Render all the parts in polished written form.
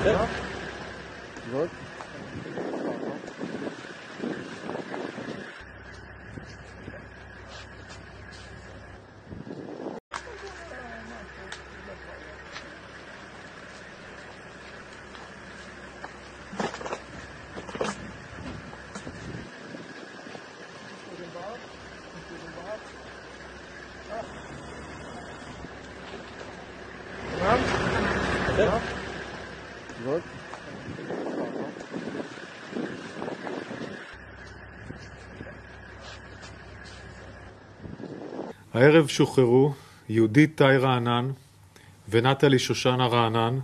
Gut. Gut. הערב שוחררו יהודית תאי רענן ונטלי שושנה רענן,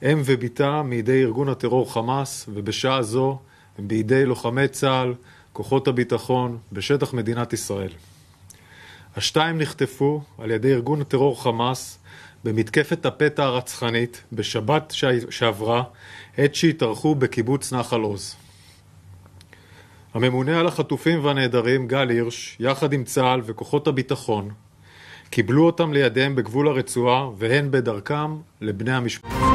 אם וביתה מידי ארגון הטרור חמאס, ובשעה זו הם בידי לוחמי צה"ל, כוחות הביטחון, בשטח מדינת ישראל. השתיים נחטפו על ידי ארגון הטרור חמאס במתקפת הפתע הרצחנית בשבת שעברה, עת שהתארחו בקיבוץ נחל עוז. הממונה על החטופים והנעדרים גל הירש, יחד עם צה"ל וכוחות הביטחון, קיבלו אותם לידיהם בגבול הרצועה והן בדרכם לבני המשפחה.